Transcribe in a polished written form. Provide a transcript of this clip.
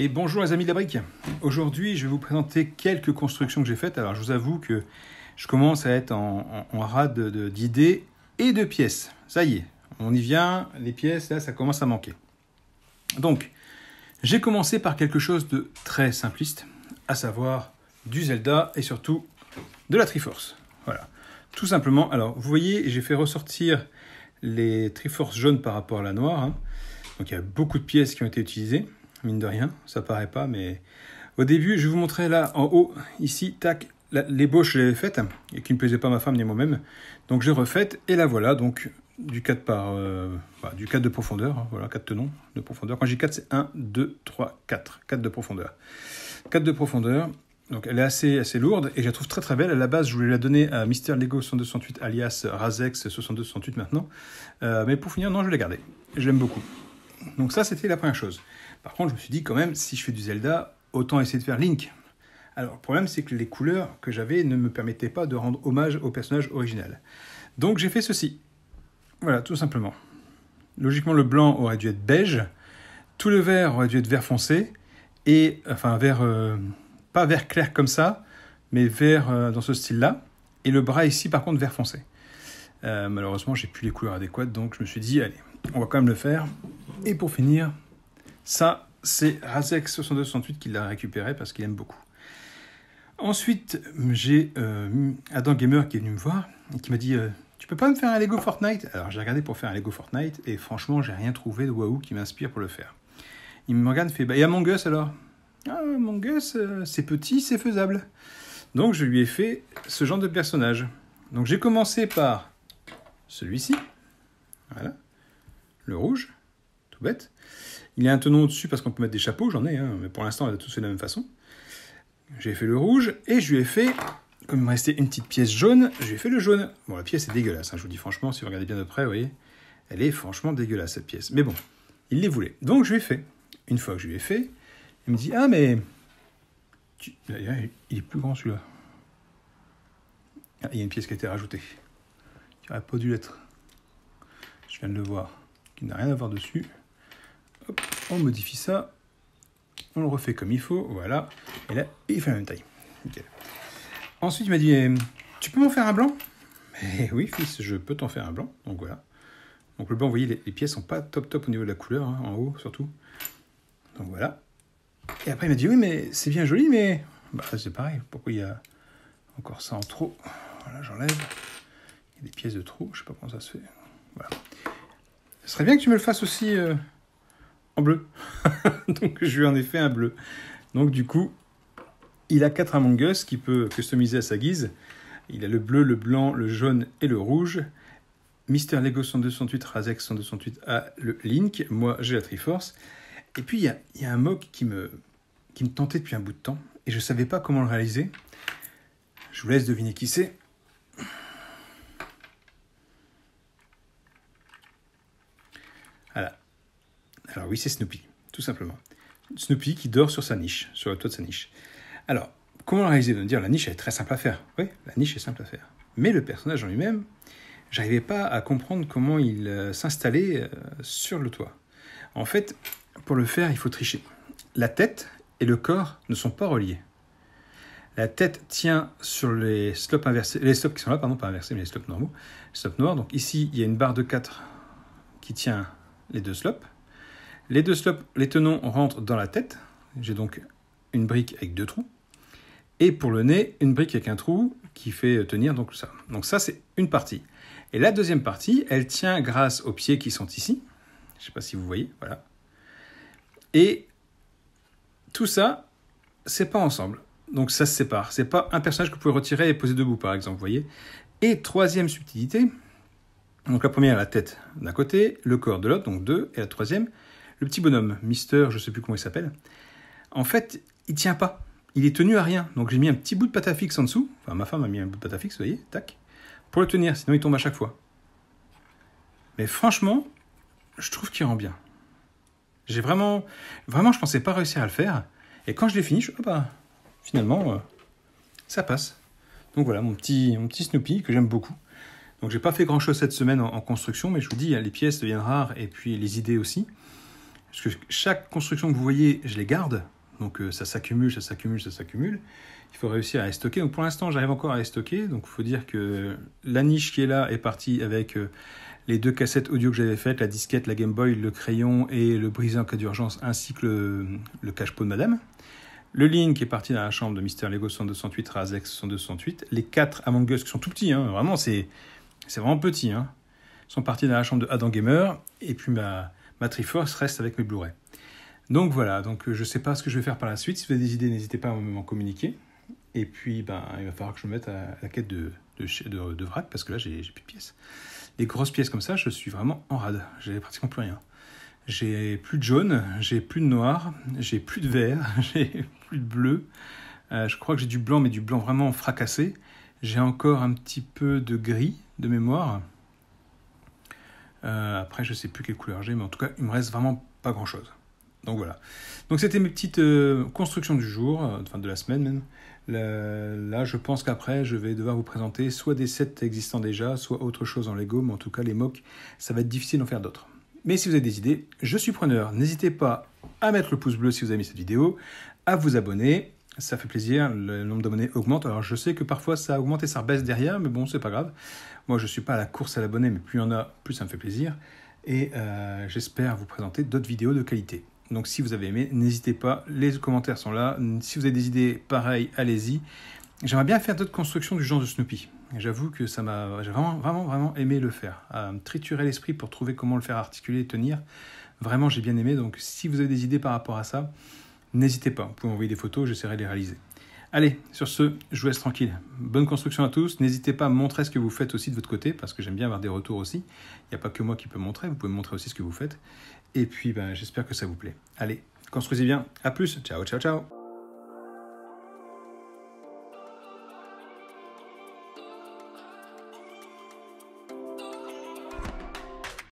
Et bonjour les amis de la brique. Aujourd'hui, je vais vous présenter quelques constructions que j'ai faites. Alors, je vous avoue que je commence à être en rade d'idées et de pièces. Ça y est, on y vient. Les pièces, là, ça commence à manquer. Donc, j'ai commencé par quelque chose de très simpliste, à savoir du Zelda et surtout de la Triforce. Voilà, tout simplement. Alors, vous voyez, j'ai fait ressortir les Triforce jaunes par rapport à la noire. Hein. Donc, il y a beaucoup de pièces qui ont été utilisées. Mine de rien, ça paraît pas, mais au début, je vais vous montrer là, en haut, ici, tac, l'ébauche, je l'avais faite, et qui ne plaisait pas à ma femme ni moi-même, donc j'ai refaite, et la voilà, donc, du 4 du 4 de profondeur, hein, voilà, 4 tenons de profondeur. Quand je dis 4, c'est 1, 2, 3, 4, 4 de profondeur. 4 de profondeur, donc elle est assez lourde, et je la trouve très très belle. À la base, je voulais la donner à Mister Lego 6268, alias Razex 6268 maintenant, mais pour finir, non, je l'ai gardée, je l'aime beaucoup. Donc ça, c'était la première chose. Par contre, je me suis dit quand même, si je fais du Zelda, autant essayer de faire Link. Alors, le problème, c'est que les couleurs que j'avais ne me permettaient pas de rendre hommage au personnage original. Donc, j'ai fait ceci. Voilà, tout simplement. Logiquement, le blanc aurait dû être beige, tout le vert aurait dû être vert foncé, et, enfin, vert, pas vert clair comme ça, mais vert dans ce style-là, et le bras ici, par contre, vert foncé. Malheureusement, j'ai plus les couleurs adéquates, donc je me suis dit, allez, on va quand même le faire. Et pour finir, ça, c'est Razex 6268 qui l'a récupéré parce qu'il aime beaucoup. Ensuite, j'ai Adam Gamer qui est venu me voir et qui m'a dit tu peux pas me faire un Lego Fortnite? Alors j'ai regardé pour faire un Lego Fortnite et franchement, j'ai rien trouvé de waouh qui m'inspire pour le faire. Il me regarde et fait et Among Us alors? Ah, Among Us, c'est petit, c'est faisable. Donc je lui ai fait ce genre de personnage. Donc j'ai commencé par celui-ci. Voilà. Le rouge. Tout bête. Il y a un tenon au-dessus parce qu'on peut mettre des chapeaux, j'en ai, hein, mais pour l'instant, elle a tous fait de la même façon. J'ai fait le rouge et je lui ai fait, comme il me restait une petite pièce jaune, je lui ai fait le jaune. Bon, la pièce est dégueulasse, hein, je vous dis franchement, si vous regardez bien de près, vous voyez, elle est franchement dégueulasse, cette pièce. Mais bon, il les voulait. Donc, je lui ai fait. Une fois que je lui ai fait, il me dit, ah, mais... Il est plus grand, celui-là. Ah, il y a une pièce qui a été rajoutée. Qui n'aurait pas dû l'être. Je viens de le voir. Qui n'a rien à voir dessus. Hop, on modifie ça, on le refait comme il faut, voilà, et là, il fait la même taille. Nickel. Ensuite, il m'a dit, tu peux m'en faire un blanc? Mais oui, fils, je peux t'en faire un blanc, donc voilà. Donc le blanc, vous voyez, les pièces sont pas top au niveau de la couleur, hein, en haut surtout. Donc voilà. Et après, il m'a dit, oui, mais c'est bien joli, mais... Bah, c'est pareil, pourquoi il y a encore ça en trop? Voilà, j'enlève. Il y a des pièces de trop, je sais pas comment ça se fait. Voilà. Ce serait bien que tu me le fasses aussi... en bleu. Donc je lui en ai fait un bleu. Donc du coup, il a 4 Among Us qu'il peut customiser à sa guise. Il a le bleu, le blanc, le jaune et le rouge. Mister Lego 6268, Razex 6268 a le Link. Moi, j'ai la Triforce. Et puis, il y a un mock qui me tentait depuis un bout de temps. Et je ne savais pas comment le réaliser. Je vous laisse deviner qui c'est. Voilà. Alors oui, c'est Snoopy, tout simplement. Snoopy qui dort sur sa niche, sur le toit de sa niche. Alors, comment le réaliser? De me dire, la niche, elle est très simple à faire. Oui, la niche est simple à faire. Mais le personnage en lui-même, j'arrivais pas à comprendre comment il s'installait sur le toit. En fait, pour le faire, il faut tricher. La tête et le corps ne sont pas reliés. La tête tient sur les slopes inversés, les slopes qui sont là, pardon, pas inversés, mais les slopes normaux, les slopes noirs. Donc ici, il y a une barre de 4 qui tient les deux slopes. Les deux slopes, les tenons rentrent dans la tête. J'ai donc une brique avec 2 trous. Et pour le nez, une brique avec un trou qui fait tenir donc ça. Donc ça, c'est une partie. Et la deuxième partie, elle tient grâce aux pieds qui sont ici. Je ne sais pas si vous voyez, voilà. Et tout ça, c'est pas ensemble. Donc ça se sépare. C'est pas un personnage que vous pouvez retirer et poser debout, par exemple, vous voyez. Et troisième subtilité, donc la première, la tête d'un côté, le corps de l'autre, donc 2, et la troisième, le petit bonhomme, Mister, je ne sais plus comment il s'appelle, en fait, il ne tient pas. Il est tenu à rien. Donc j'ai mis un petit bout de pâte à fixe en dessous. Enfin, ma femme a mis un bout de pâte à fixe, vous voyez, tac, pour le tenir, sinon il tombe à chaque fois. Mais franchement, je trouve qu'il rend bien. J'ai vraiment, je pensais pas réussir à le faire. Et quand je l'ai fini, je suis, finalement, ça passe. Donc voilà, mon petit Snoopy que j'aime beaucoup. Donc j'ai pas fait grand chose cette semaine en construction, mais je vous dis, les pièces deviennent rares et puis les idées aussi. Parce que chaque construction que vous voyez, je les garde. Donc ça s'accumule, ça s'accumule, ça s'accumule. Il faut réussir à les stocker. Donc pour l'instant, j'arrive encore à les stocker. Donc il faut dire que la niche qui est là est partie avec les 2 cassettes audio que j'avais faites, la disquette, la Game Boy, le crayon et le brisé en cas d'urgence, ainsi que le cache-pot de madame. Le Link est parti dans la chambre de Mister Lego 6268, Razex 6268. Les 4 Among Us qui sont tout petits, hein, vraiment, c'est vraiment petit, hein, sont partis dans la chambre de Adam Gamer. Et puis ma Triforce reste avec mes Blu-ray. Donc voilà, donc je ne sais pas ce que je vais faire par la suite. Si vous avez des idées, n'hésitez pas à m'en communiquer. Et puis il va falloir que je me mette à la quête de vrac, parce que là j'ai plus de pièces. Les grosses pièces comme ça, je suis vraiment en rade. J'ai pratiquement plus rien. J'ai plus de jaune, j'ai plus de noir, j'ai plus de vert, j'ai plus de bleu. Je crois que j'ai du blanc, mais du blanc vraiment fracassé. J'ai encore un petit peu de gris de mémoire. Après, je sais plus quelle couleur j'ai, mais en tout cas, il me reste vraiment pas grand-chose. Donc voilà. Donc c'était mes petites constructions du jour, enfin de la semaine même. Là, je pense qu'après, je vais devoir vous présenter soit des sets existants déjà, soit autre chose en Lego, mais en tout cas, les MOC, ça va être difficile d'en faire d'autres. Mais si vous avez des idées, je suis preneur. N'hésitez pas à mettre le pouce bleu si vous avez aimé cette vidéo, à vous abonner. Ça fait plaisir, le nombre d'abonnés augmente. Alors je sais que parfois ça augmente et ça rebaisse derrière, mais bon, c'est pas grave. Moi, je ne suis pas à la course à l'abonné, mais plus il y en a, plus ça me fait plaisir. Et j'espère vous présenter d'autres vidéos de qualité. Donc si vous avez aimé, n'hésitez pas, les commentaires sont là. Si vous avez des idées pareilles, allez-y. J'aimerais bien faire d'autres constructions du genre de Snoopy. J'avoue que j'ai vraiment aimé le faire. Me triturer l'esprit pour trouver comment le faire articuler et tenir. Vraiment, j'ai bien aimé. Donc si vous avez des idées par rapport à ça, n'hésitez pas. Vous pouvez m'envoyer des photos, j'essaierai de les réaliser. Allez, sur ce, je vous laisse tranquille. Bonne construction à tous. N'hésitez pas à me montrer ce que vous faites aussi de votre côté, parce que j'aime bien avoir des retours aussi. Il n'y a pas que moi qui peux montrer, vous pouvez me montrer aussi ce que vous faites. Et puis, j'espère que ça vous plaît. Allez, construisez bien. À plus. Ciao, ciao, ciao.